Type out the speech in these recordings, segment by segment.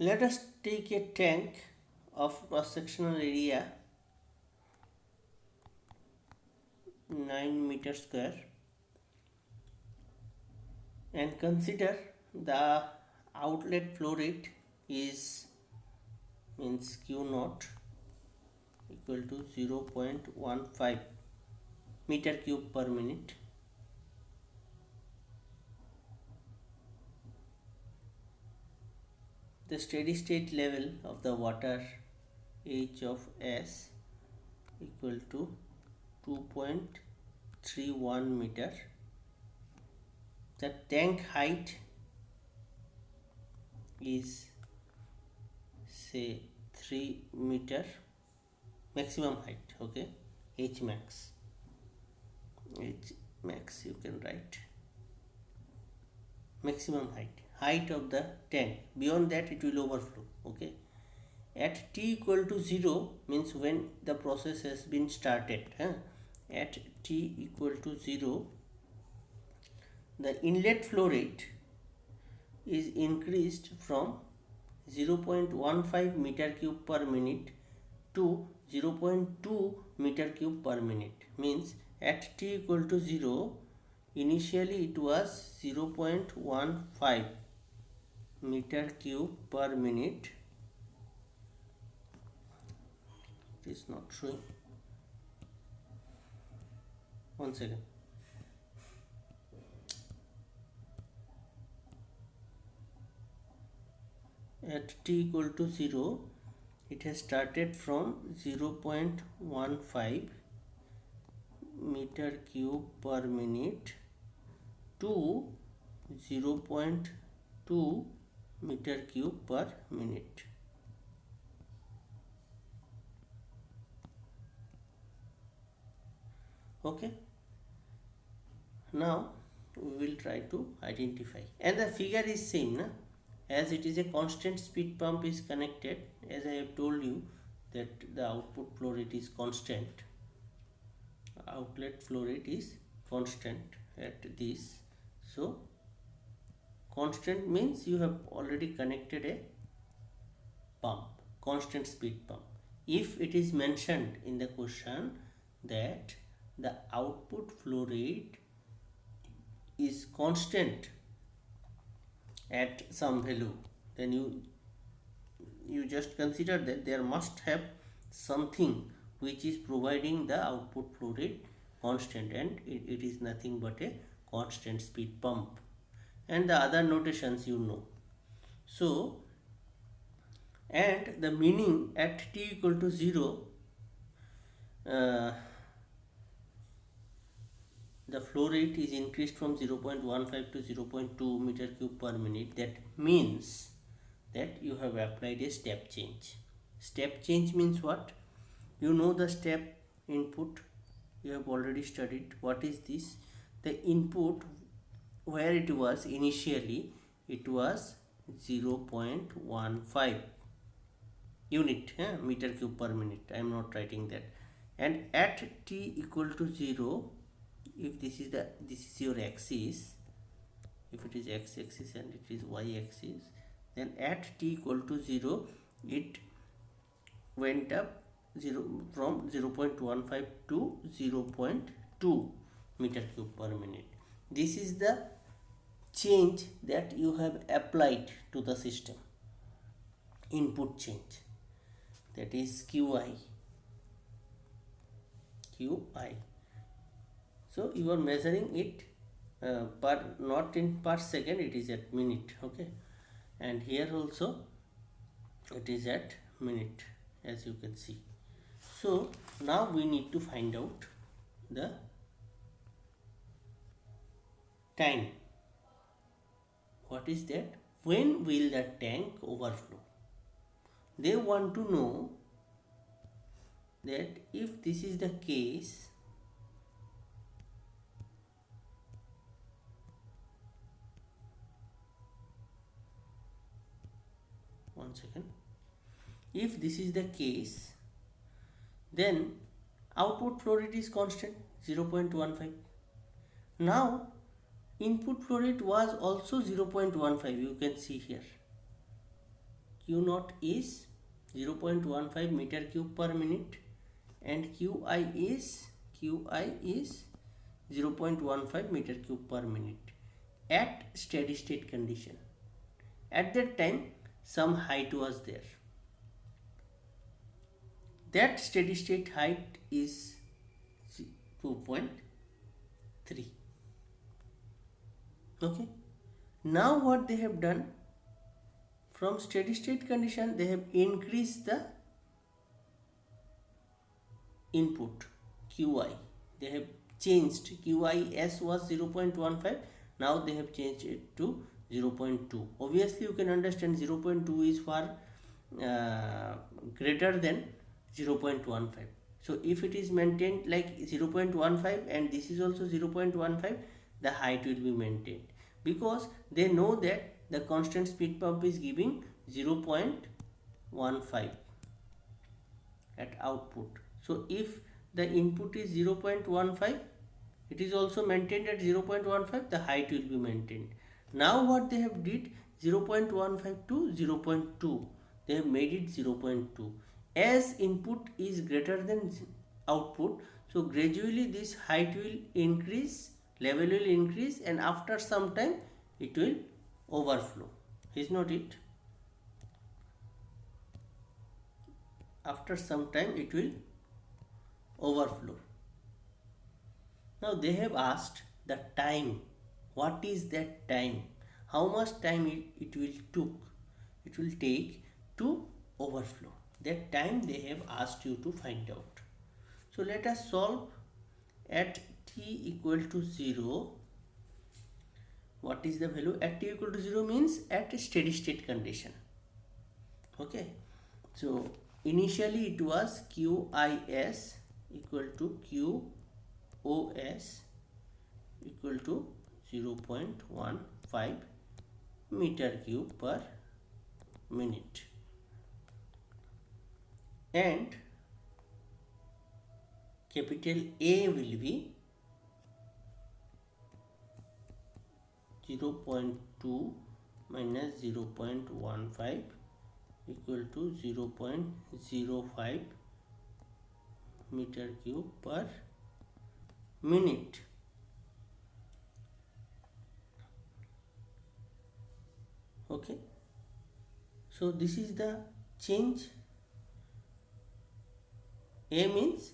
Let us take a tank of cross-sectional area 9 meter square and consider the outlet flow rate is means Q naught equal to 0.15 meter cube per minute. The steady state level of the water H of S equal to 2.31 meter. The tank height is say 3 meter maximum height, okay, H max you can write maximum height of the tank. Beyond that it will overflow, okay. At t equal to 0 means when the process has been started, at t equal to 0 the inlet flow rate is increased from 0.15 meter cube per minute to 0.2 meter cube per minute. Means at t equal to 0 initially it was 0.15 meter cube per minute. It is not showing. One second. At t equal to 0 it has started from 0.15 meter cube per minute to 0.2 meter cube per minute. Okay, now we will try to identify, and the figure is same, na? As it is a constant speed pump is connected, as I have told you that the output flow rate is constant, outlet flow rate is constant at this. So constant means you have already connected a pump, constant speed pump. If it is mentioned in the question that the output flow rate is constant at some value, then you just consider that there must have something which is providing the output flow rate constant, and it is nothing but a constant speed pump, and the other notations you know. So, and the meaning at t equal to 0 the flow rate is increased from 0.15 to 0.2 meter cube per minute. That means that you have applied a step change. Step change means what? You know the step input, you have already studied. What is this? The input where it was initially, it was 0.15 unit meter cube per minute. I am not writing that. And at t equal to 0, if this is your axis, if it is x-axis and it is y-axis, then at t equal to 0 it went up from 0.15 to 0.2 meter cube per minute. This is the change that you have applied to the system, input change, that is qi. So you are measuring it not in per second, it is at minute, okay, and here also it is at minute, as you can see. So now we need to find out the time. What is that? When will the tank overflow? They want to know that if this is the case, one second, if this is the case, then output flow rate is constant 0.15. Now input flow rate was also 0.15, you can see here. Q naught is 0.15 meter cube per minute and Qi is 0.15 meter cube per minute at steady state condition. At that time some height was there. That steady state height is 2.3. Okay. Now what they have done, from steady state condition they have increased the input Qi. They have changed. Qis was 0.15. Now they have changed it to 0.2. Obviously you can understand 0.2 is far greater than 0.15. So if it is maintained like 0.15 and this is also 0.15, the height will be maintained, because they know that the constant speed pump is giving 0.15 at output. So if the input is 0.15, it is also maintained at 0.15, the height will be maintained. Now what they have did, 0.15 to 0.2, they have made it 0.2. As input is greater than output, so gradually this height will increase, level will increase, and after some time it will overflow. Is not it? After some time it will overflow. Now they have asked the time. What is that time? How much time it will take to overflow? That time they have asked you to find out. So let us solve at t equal to 0. What is the value? At t equal to 0 means at a steady state condition. Okay. So initially it was Qis equal to Qos equal to 0.15 meter cube per minute, and capital A will be 0.2 minus 0.15 equal to 0.05 meter cube per minute. Okay, so this is the change. A means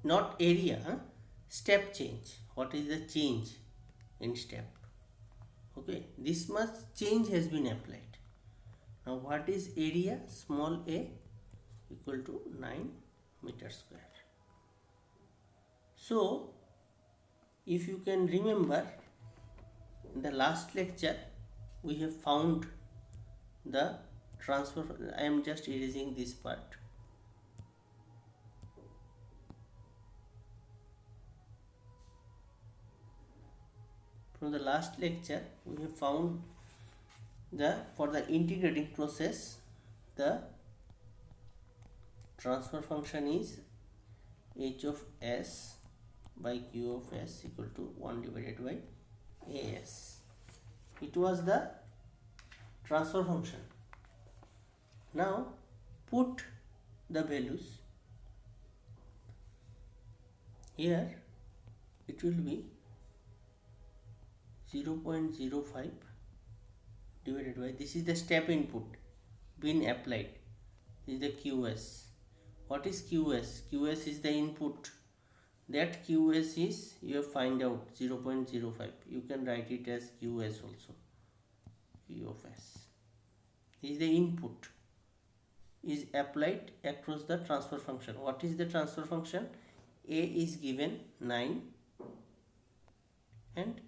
not area, step change. What is the change in step? Okay, this much change has been applied. Now what is area? Small a equal to 9 meter square. So if you can remember, in the last lecture we have found the transfer. I am just erasing this part. From the last lecture we have found for the integrating process, the transfer function is h of s by q of s equal to 1 divided by as. It was the transfer function. Now put the values here. It will be 0.05 divided by, this is the step input being applied, this is the Qs. What is Qs? Qs is the input. That Qs is, you have find out 0.05. You can write it as Qs also. Q of s. This is the input is applied across the transfer function. What is the transfer function? A is given 9 and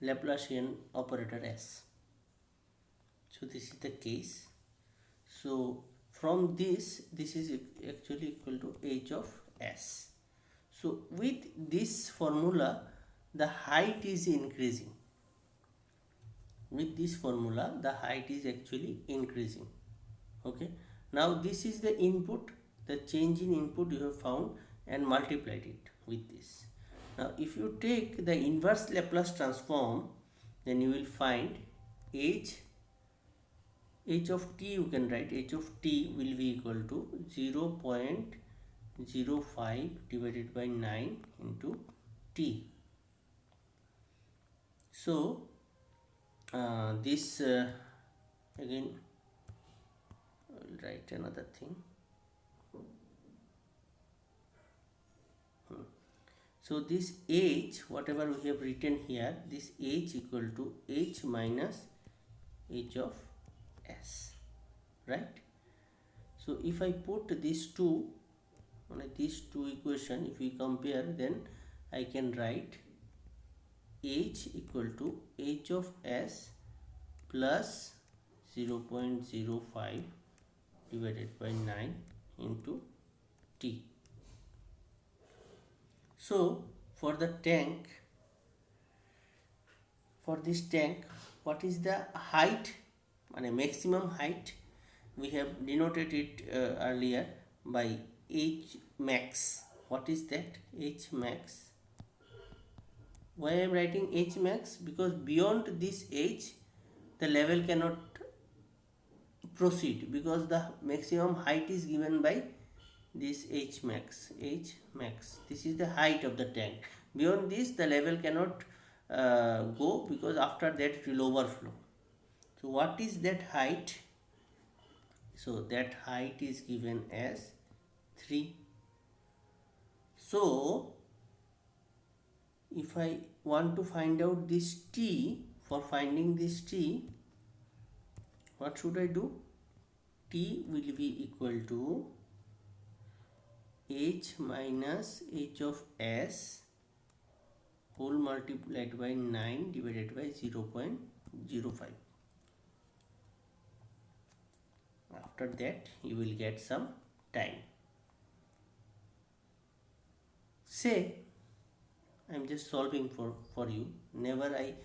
Laplacian operator s. So this is the case. So from this is actually equal to h of s. So with this formula the height is increasing. With this formula the height is actually increasing. Okay. Now this is the input, the change in input you have found and multiplied it with this. Now if you take the inverse Laplace transform, then you will find h h of t, you can write h of t will be equal to 0.05 divided by 9 into t. So this again I will write another thing. So this h, whatever we have written here, this h equal to h minus h of s, right? So if I put these two equation, if we compare, then I can write h equal to h of s plus 0.05 divided by 9 into t. So for the tank, for this tank, what is the height, maximum height? We have denoted it earlier by h max. What is that? H max. Why I am writing h max? Because beyond this h, the level cannot proceed, because the maximum height is given by this h max. This is the height of the tank. Beyond this, the level cannot go, because after that it will overflow. So what is that height? So that height is given as 3. So if I want to find out this t, for finding this t, what should I do? T will be equal to h minus h of s whole multiplied by 9 divided by 0.05. After that you will get some time. Say I am just solving for you. Never, I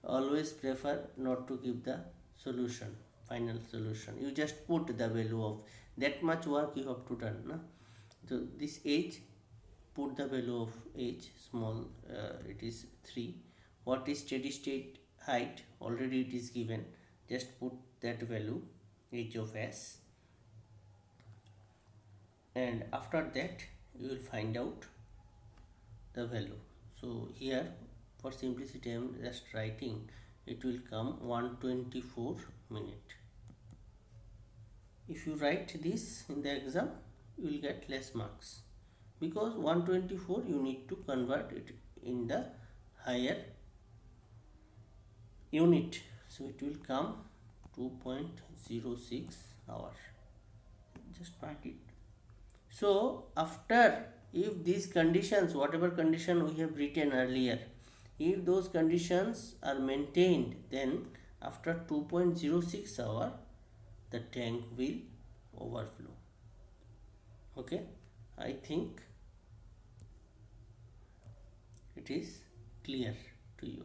always prefer not to give the solution, final solution. You just put the value of that much work you have to done. No? So this h, put the value of h small, it is 3. What is steady state height? Already it is given. Just put that value h of s, and after that you will find out the value. So here for simplicity I am just writing, it will come 124 minute. If you write this in the exam, you will get less marks, because 124 you need to convert it in the higher unit. So it will come 2.06 hours. Just mark it. So after, if these conditions, whatever condition we have written earlier, if those conditions are maintained, then after 2.06 hour the tank will overflow. Okay, I think it is clear to you.